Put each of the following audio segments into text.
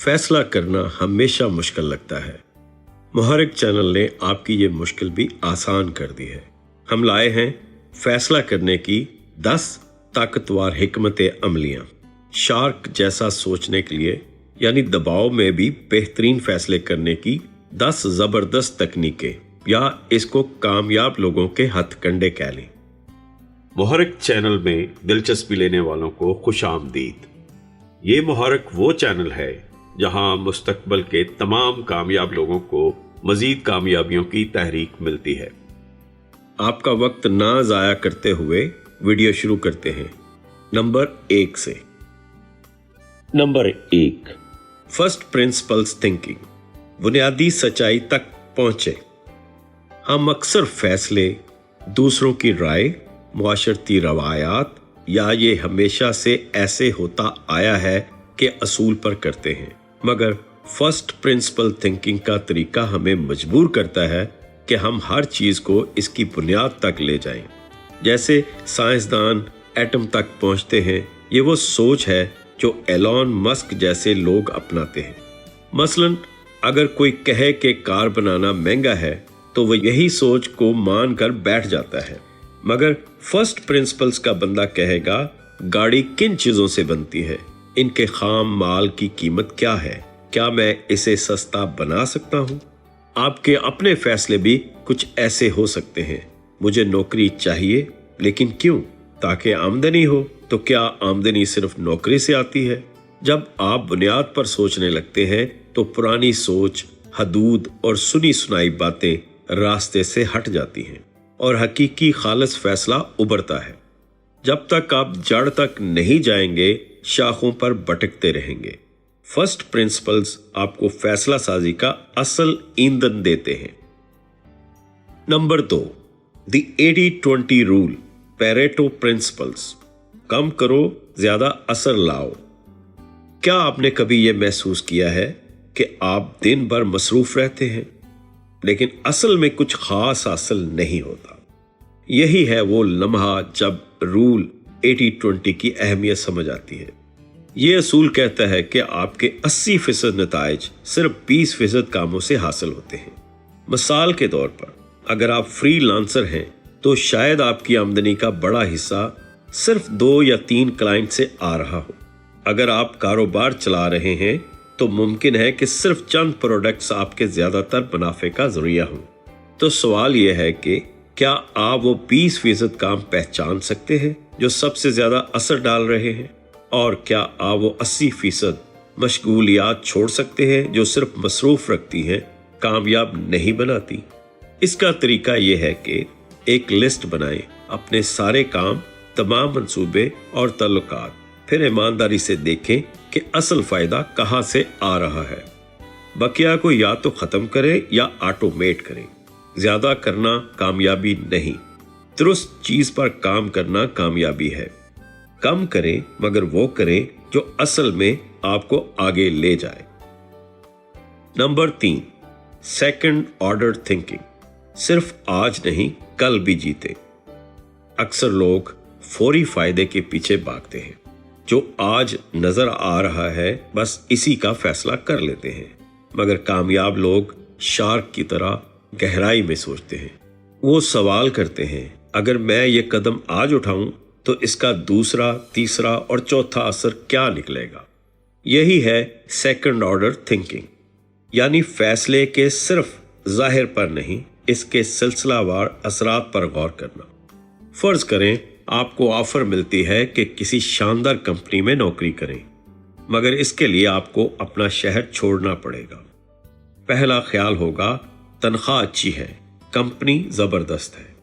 फैसला करना हमेशा मुश्किल लगता है। मुहर्रिक चैनल ने आपकी ये मुश्किल भी आसान कर दी है। हम लाए हैं फैसला करने की 10 ताकतवर हिकमत अमलियाँ। शार्क जैसा सोचने के लिए यानी दबाव में भी बेहतरीन फैसले करने की 10 ज़बरदस्त तकनीकें, या इसको कामयाब लोगों के हथकंडे कह लें। मुहर्रिक चैनल में दिलचस्पी लेने वालों को खुशामदीद। ये मुहर्रिक वो चैनल है जहां मुस्तकबल के तमाम कामयाब लोगों को मजीद कामयाबियों की तहरीक मिलती है। आपका वक्त ना ज़ाया करते हुए वीडियो शुरू करते हैं नंबर 1 से। Number 1, first principles thinking. बुनियादी सच्चाई तक पहुंचे। हम अक्सर फैसले दूसरों की राय, मुआशरती रवायात या ये हमेशा से ऐसे होता आया है के असूल पर करते हैं, मगर फर्स्ट प्रिंसिपल थिंकिंग का तरीका हमें मजबूर करता है कि हम हर चीज को इसकी बुनियाद तक ले जाएं। जैसे साइंसदान एटम तक पहुंचते हैं, ये वो सोच है जो एलॉन मस्क जैसे लोग अपनाते हैं। मसलन अगर कोई कहे कि कार बनाना महंगा है तो वह यही सोच को मान कर बैठ जाता है, मगर फर्स्ट प्रिंसिपल्स का बंदा कहेगा गाड़ी किन चीजों से बनती है, इनके खाम माल की कीमत क्या है, क्या मैं इसे सस्ता बना सकता हूँ। आपके अपने फैसले भी कुछ ऐसे हो सकते हैं। मुझे नौकरी चाहिए, लेकिन क्यों? ताकि आमदनी हो। तो क्या आमदनी सिर्फ नौकरी से आती है? जब आप बुनियाद पर सोचने लगते हैं तो पुरानी सोच, हदूद और सुनी सुनाई बातें रास्ते से हट जाती हैं और हकीकी खालिस फैसला उभरता है। जब तक आप जड़ तक नहीं जाएंगे, शाखों पर भटकते रहेंगे। फर्स्ट प्रिंसिपल्स आपको फैसला साजी का असल ईंधन देते हैं। Number 2, the 80-20 rule, Pareto principles. कम करो, ज्यादा असर लाओ। क्या आपने कभी यह महसूस किया है कि आप दिन भर मसरूफ रहते हैं, लेकिन असल में कुछ खास हासिल नहीं होता? यही है वो लम्हा जब रूल 80-20 की अहमियत समझ आती है। ये असूल कहता है कि आपके 80% नताइज सिर्फ 20% कामों से हासिल होते हैं। मिसाल के तौर पर, अगर आप फ्रीलांसर हैं तो शायद आपकी आमदनी का बड़ा हिस्सा सिर्फ 2 या 3 क्लाइंट से आ रहा हो। अगर आप कारोबार चला रहे हैं तो मुमकिन है कि सिर्फ चंद प्रोडक्ट्स आपके ज्यादातर मुनाफे का जरिया हों। तो सवाल यह है कि क्या आप वो 20% काम पहचान सकते हैं जो सबसे ज्यादा असर डाल रहे हैं, और क्या आप वो 80% मशगूलियात छोड़ सकते हैं जो सिर्फ मसरूफ रखती हैं, कामयाब नहीं बनाती? इसका तरीका यह है कि एक लिस्ट बनाएं, अपने सारे काम, तमाम मंसूबे और तल्लुकात, फिर ईमानदारी से देखें कि असल फायदा कहां से आ रहा है। बकिया को या तो खत्म करें या ऑटोमेट करें। ज्यादा करना कामयाबी नहीं, दुरुस्त चीज पर काम करना कामयाबी है। कम करें, मगर वो करें जो असल में आपको आगे ले जाए। Number 3, second order thinking. सिर्फ आज नहीं, कल भी जीते। अक्सर लोग फौरी फायदे के पीछे भागते हैं। जो आज नजर आ रहा है बस इसी का फैसला कर लेते हैं, मगर कामयाब लोग शार्क की तरह गहराई में सोचते हैं। वो सवाल करते हैं, अगर मैं ये कदम आज उठाऊं तो इसका दूसरा, तीसरा और चौथा असर क्या निकलेगा? यही है सेकंड ऑर्डर थिंकिंग, यानी फैसले के सिर्फ जाहिर पर नहीं, इसके सिलसिलावार असरात पर गौर करना। फर्ज करें आपको ऑफर मिलती है कि किसी शानदार कंपनी में नौकरी करें, मगर इसके लिए आपको अपना शहर छोड़ना पड़ेगा। पहला ख्याल होगा तनख्वाह अच्छी है, कंपनी जबरदस्त है,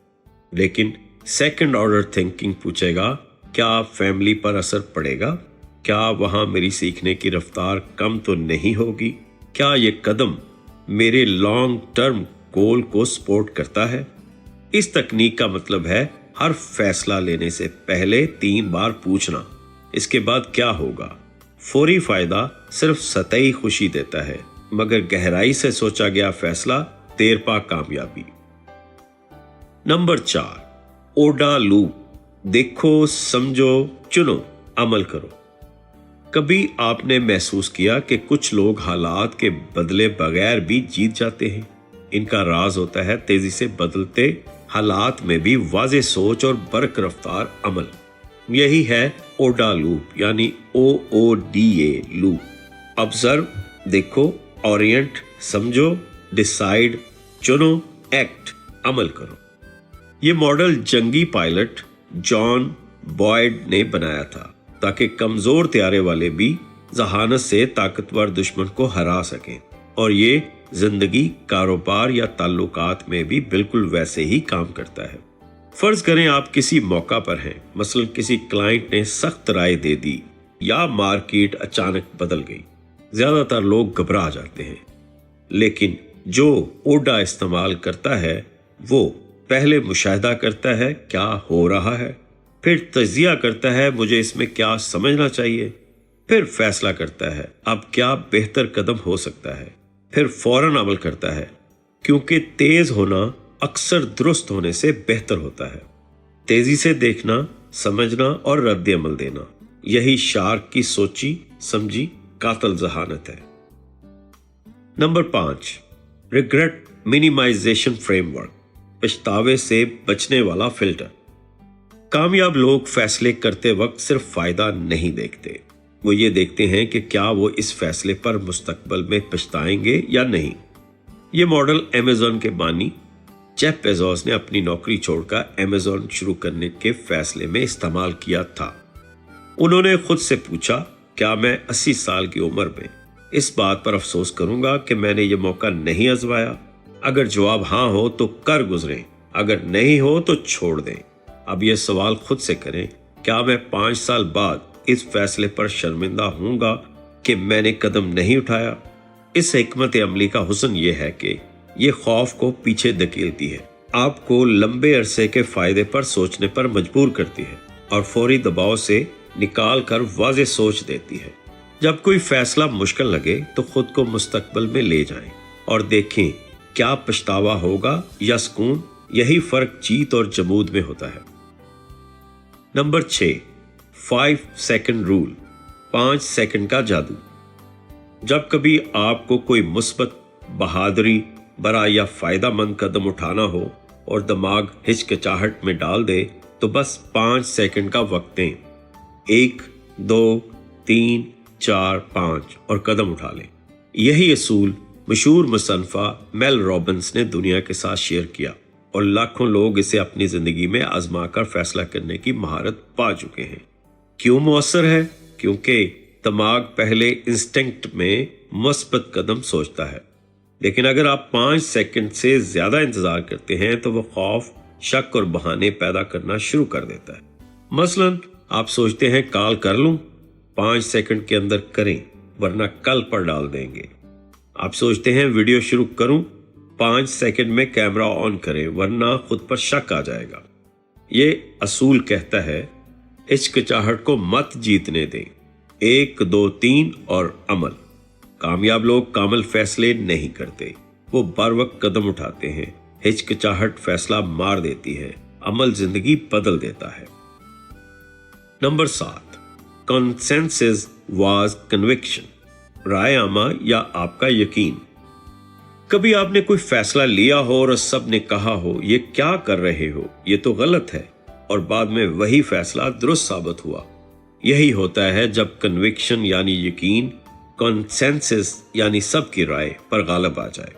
लेकिन सेकंड ऑर्डर थिंकिंग पूछेगा क्या फैमिली पर असर पड़ेगा? क्या वहां मेरी सीखने की रफ्तार कम तो नहीं होगी? क्या ये कदम मेरे लॉन्ग टर्म गोल को सपोर्ट करता है? इस तकनीक का मतलब है हर फैसला लेने से पहले 3 बार पूछना, इसके बाद क्या होगा। फौरी फायदा सिर्फ सतही खुशी देता है, मगर गहराई से सोचा गया फैसला देरपा कामयाबी। Number 4, OODA loop. देखो, समझो, चुनो, अमल करो। कभी आपने महसूस किया कि कुछ लोग हालात के बदले बगैर भी जीत जाते हैं? इनका राज होता है तेजी से बदलते हालात में भी वाज़ेह सोच और बरक रफ्तार अमल। यही है ओडा लूप, यानी OODA लूप। ऑब्जर्व, देखो, ओरिएंट, समझो, डिसाइड, चुनो, एक्ट, अमल करो। ये मॉडल जंगी पायलट जॉन बॉयड ने बनाया था ताकि कमजोर त्यारे वाले भी जहानत से ताकतवर दुश्मन को हरा सकें, और ये जिंदगी, कारोबार या ताल्लुकात में भी बिल्कुल वैसे ही काम करता है। फर्ज करें आप किसी मौका पर हैं, मसलन किसी क्लाइंट ने सख्त राय दे दी या मार्केट अचानक बदल गई। ज्यादातर लोग घबरा जाते हैं, लेकिन जो ओडा इस्तेमाल करता है वो पहले मुशाहिदा करता है क्या हो रहा है, फिर तजिया करता है मुझे इसमें क्या समझना चाहिए, फिर फैसला करता है अब क्या बेहतर कदम हो सकता है, फिर फौरन अमल करता है, क्योंकि तेज होना अक्सर दुरुस्त होने से बेहतर होता है। तेजी से देखना, समझना और रद्द अमल देना, यही शार्क की सोची समझी कातल जहानत है। नंबर 5, रिग्रेट मिनिमाइजेशन फ्रेमवर्क, पछतावे से बचने वाला फिल्टर। कामयाब लोग फैसले करते वक्त सिर्फ फायदा नहीं देखते, वो ये देखते हैं कि क्या वो इस फैसले पर मुस्तकबल में पछताएंगे या नहीं। ये मॉडल अमेज़न के बानी जेफ बेज़ोस ने अपनी नौकरी छोड़कर अमेज़न शुरू करने के फैसले में इस्तेमाल किया था। उन्होंने खुद से पूछा, क्या मैं 80 साल की उम्र में इस बात पर अफसोस करूंगा कि मैंने ये मौका नहीं आजमाया? अगर जवाब हाँ हो तो कर गुजरें, अगर नहीं हो तो छोड़ दें। अब यह सवाल खुद से करें, क्या मैं 5 साल बाद इस फैसले पर शर्मिंदा हूंगा कि मैंने कदम नहीं उठाया? इस हिकमत अमली का हुस्न ये है कि ये खौफ को पीछे धकेलती है, आपको लंबे अरसे के फायदे पर सोचने पर मजबूर करती है और फौरी दबाव से निकाल कर वाज़ेह सोच देती है। जब कोई फैसला मुश्किल लगे तो खुद को मुस्तकबिल में ले जाएं और देखें क्या पछतावा होगा या सुकून। यही फर्क जीत और जमूद में होता है। नंबर 6, 5 सेकंड रूल, 5 सेकंड का जादू। जब कभी आपको कोई मुस्बत, बहादुरी, बड़ा या फायदा मंद कदम उठाना हो और दिमाग हिचकिचाहट में डाल दे तो बस 5 सेकंड का वक्त दें। 1, 2, 3, 4, 5 और कदम उठा लें। यही असूल मशहूर मुसन्निफा मेल रॉबिन्स ने दुनिया के साथ शेयर किया और लाखों लोग इसे अपनी जिंदगी में आजमा कर फैसला करने की महारत पा चुके हैं। क्यों मौसर है? क्योंकि दिमाग पहले इंस्टिंक्ट में मुस्बत कदम सोचता है, लेकिन अगर आप 5 सेकंड से ज्यादा इंतजार करते हैं तो वो खौफ, शक और बहाने पैदा करना शुरू कर देता है। मसलन आप सोचते हैं कॉल कर लूं, 5 सेकंड के अंदर करें वरना कल पर डाल देंगे। आप सोचते हैं वीडियो शुरू करूं, 5 सेकंड में कैमरा ऑन करें वरना खुद पर शक आ जाएगा। ये असूल कहता है हिचकिचाहट को मत जीतने दें। 1, 2, 3 और अमल। कामयाब लोग कामल फैसले नहीं करते, वो बर वक्त कदम उठाते हैं। हिचकिचाहट फैसला मार देती है, अमल जिंदगी बदल देता है। नंबर 7, कंसेंसस वाज कन्विक्शन, राय आमा या आपका यकीन। कभी आपने कोई फैसला लिया हो और सब ने कहा हो ये क्या कर रहे हो, ये तो गलत है, और बाद में वही फैसला दुरुस्त साबित हुआ। यही होता है जब कन्विक्शन यानी यकीन कंसेंसस यानी सबकी राय पर गालिब आ जाए।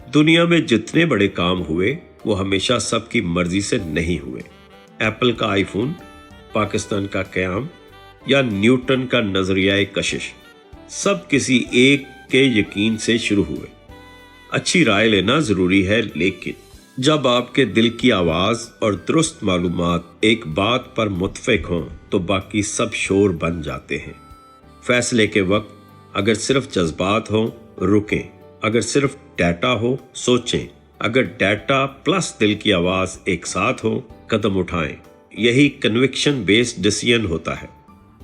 दुनिया में जितने बड़े काम हुए वो हमेशा सबकी मर्जी से नहीं हुए। एप्पल का आईफोन, पाकिस्तान का क़याम या न्यूटन का नजरिया कशिश, सब किसी एक के यकीन से शुरू हुए। अच्छी राय लेना जरूरी है, लेकिन जब आपके दिल की आवाज और दुरुस्त मालूमात एक बात पर मुत्फिक हों तो बाकी सब शोर बन जाते हैं। फैसले के वक्त अगर सिर्फ जज्बात हों, रुकें। अगर सिर्फ डाटा हो, सोचें। अगर डाटा प्लस दिल की आवाज एक साथ हो, कदम उठाएं। यही कन्विक्शन बेस्ड डिसीजन होता है।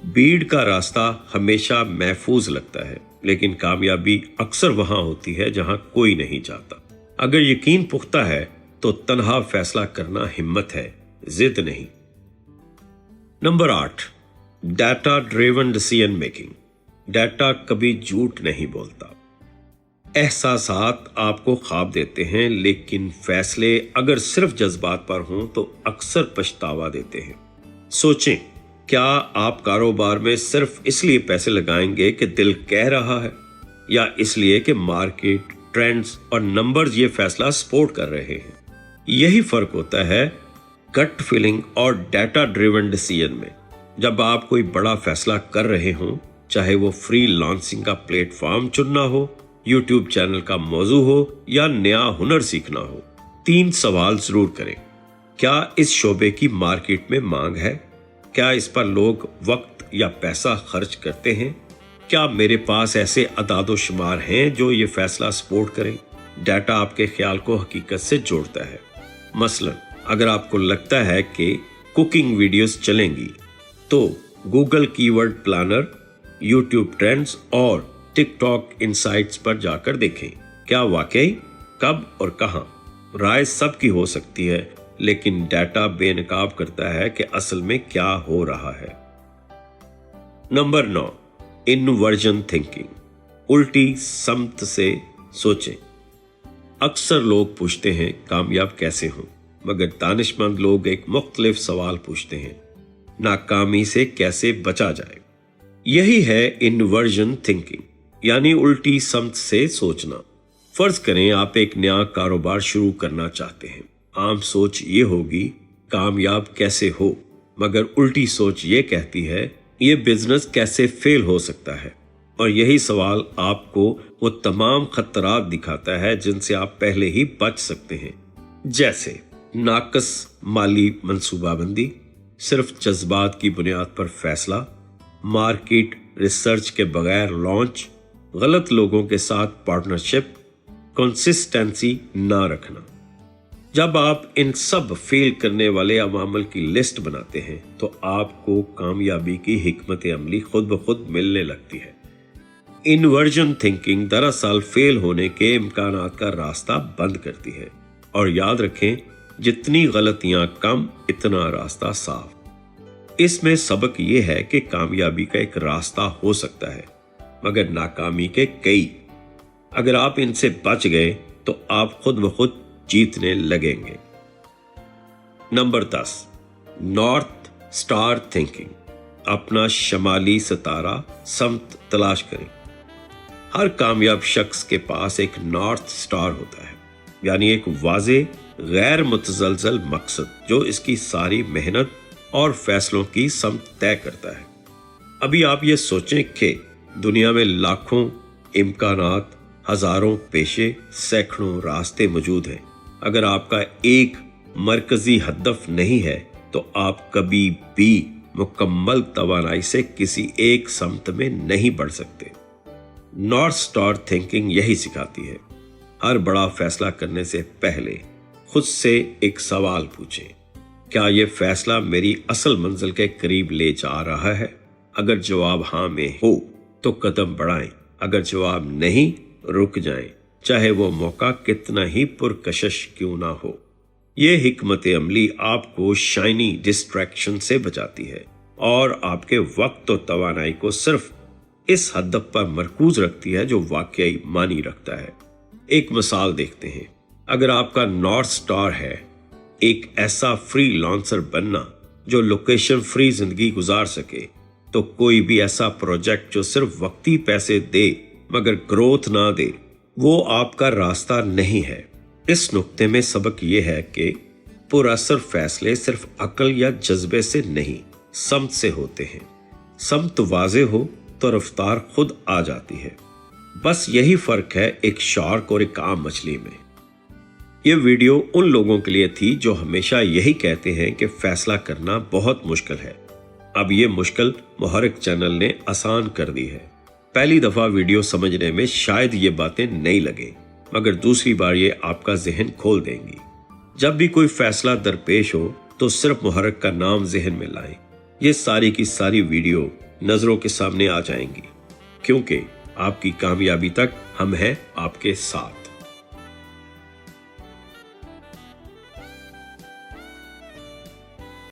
भीड़ का रास्ता हमेशा महफूज लगता है, लेकिन कामयाबी अक्सर वहां होती है जहां कोई नहीं जाता। अगर यकीन पुख्ता है तो तन्हा फैसला करना हिम्मत है, जिद नहीं। Number 8, data driven decision making, data कभी झूठ नहीं बोलता। एहसासात आपको ख्वाब देते हैं, लेकिन फैसले अगर सिर्फ जज्बात पर हों तो अक्सर पछतावा देते हैं। सोचें, क्या आप कारोबार में सिर्फ इसलिए पैसे लगाएंगे कि दिल कह रहा है, या इसलिए कि मार्केट, ट्रेंड्स और नंबर्स ये फैसला सपोर्ट कर रहे हैं? यही फर्क होता है गट फीलिंग और डाटा ड्रिवन डिसीजन में। जब आप कोई बड़ा फैसला कर रहे हों, चाहे वो फ्री लॉन्चिंग का प्लेटफॉर्म चुनना हो, यूट्यूब चैनल का मौजू हो या नया हुनर सीखना हो, 3 सवाल जरूर करें। क्या इस शोबे की मार्केट में मांग है? क्या इस पर लोग वक्त या पैसा खर्च करते हैं? क्या मेरे पास ऐसे अदादो शुमार हैं जो ये फैसला सपोर्ट करें? डाटा आपके ख्याल को हकीकत से जोड़ता है। मसलन, अगर आपको लगता है कि कुकिंग वीडियोस चलेंगी, तो Google keyword planner, YouTube trends और टिकटॉक इनसाइट्स पर जाकर देखें क्या वाकई, कब और कहां। राय सबकी हो सकती है, लेकिन डाटा बेनकाब करता है कि असल में क्या हो रहा है। नंबर 9, इन्वर्जन थिंकिंग, उल्टी समत से सोचें। अक्सर लोग पूछते हैं कामयाब कैसे हों, मगर दानिशमंद लोग एक मुख्तलिफ सवाल पूछते हैं, नाकामी से कैसे बचा जाए। यही है इन्वर्जन थिंकिंग, यानी उल्टी समत से सोचना। फर्ज करें आप एक नया कारोबार शुरू करना चाहते हैं। आम सोच ये होगी कामयाब कैसे हो, मगर उल्टी सोच ये कहती है ये बिजनेस कैसे फेल हो सकता है। और यही सवाल आपको वो तमाम खतरात दिखाता है जिनसे आप पहले ही बच सकते हैं, जैसे नाकस माली मंसूबाबंदी, सिर्फ जज्बात की बुनियाद पर फैसला, मार्केट रिसर्च के बगैर लॉन्च, गलत लोगों के साथ पार्टनरशिप, कंसिस्टेंसी ना रखना। जब आप इन सब फेल करने वाले अवामल की लिस्ट बनाते हैं तो आपको कामयाबी की हिकमत अमली खुद ब खुद मिलने लगती है। इन्वर्जन थिंकिंग दरअसल फेल होने के इम्कानात का रास्ता बंद करती है। और याद रखें, जितनी गलतियां कम, इतना रास्ता साफ। इसमें सबक ये है कि कामयाबी का एक रास्ता हो सकता है, मगर नाकामी के कई। अगर आप इनसे बच गए तो आप खुद ब खुद जीतने लगेंगे। नंबर 10, नॉर्थ स्टार थिंकिंग, अपना शमाली सितारा समत तलाश करें। हर कामयाब शख्स के पास एक नॉर्थ स्टार होता है, यानी एक वाज़े गैर मुतज़लज़ल मकसद जो इसकी सारी मेहनत और फैसलों की समत तय करता है। अभी आप ये सोचें कि दुनिया में लाखों इम्कानात, हजारों पेशे, सैकड़ों रास्ते मौजूद हैं। अगर आपका एक मरकजी हदफ नहीं है तो आप कभी भी मुकम्मल तवानाई से किसी एक समत में नहीं बढ़ सकते। नॉर्थ स्टार थिंकिंग यही सिखाती है। हर बड़ा फैसला करने से पहले खुद से एक सवाल पूछें, क्या यह फैसला मेरी असल मंजिल के करीब ले जा रहा है? अगर जवाब हाँ में हो तो कदम बढ़ाएं, अगर जवाब नहीं, रुक जाएं, चाहे वो मौका कितना ही पुरकशिश क्यों ना हो। ये हिकमत अमली आपको शाइनी डिस्ट्रैक्शन से बचाती है और आपके वक्त और तवानाई को सिर्फ इस हदफ पर मरकूज रखती है जो वाकई मानी रखता है। एक मिसाल देखते हैं। अगर आपका नॉर्थ स्टार है एक ऐसा फ्री लॉन्चर बनना जो लोकेशन फ्री जिंदगी गुजार सके, तो कोई भी ऐसा प्रोजेक्ट जो सिर्फ वक्ती पैसे दे मगर ग्रोथ ना दे, वो आपका रास्ता नहीं है। इस नुक्ते में सबक ये है कि पुरअसर फैसले सिर्फ अकल या जज्बे से नहीं, समत से होते हैं। समत वाज़े हो तो रफ्तार खुद आ जाती है। बस यही फर्क है एक शार्क और एक आम मछली में। ये वीडियो उन लोगों के लिए थी जो हमेशा यही कहते हैं कि फैसला करना बहुत मुश्किल है। अब ये मुश्किल मुहर्रिक चैनल ने आसान कर दी है। पहली दफा वीडियो समझने में शायद ये बातें नहीं लगे, मगर दूसरी बार ये आपका जहन खोल देंगी। जब भी कोई फैसला दरपेश हो तो सिर्फ मुहर्रिक का नाम जहन में लाएं। ये सारी की सारी वीडियो नजरों के सामने आ जाएंगी, क्योंकि आपकी कामयाबी तक हम हैं आपके साथ।